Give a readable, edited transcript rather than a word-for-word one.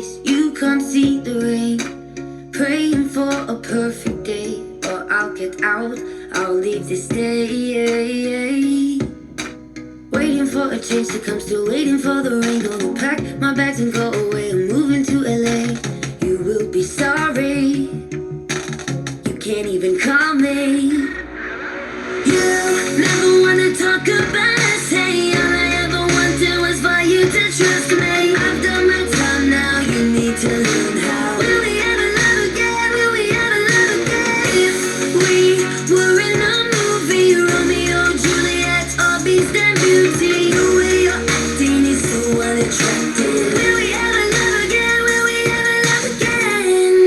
face, you can't see the rain. Praying for a perfect day, or I'll get out, I'll leave this day. Waiting for a change to come, still waiting for the rain. Gonna pack my bags and go away, I'm moving to LA. You will be sorry, you can't even call me. You never wanna talk about us, hey. All I ever wanted was for you to trust me. I've done my time now, you need to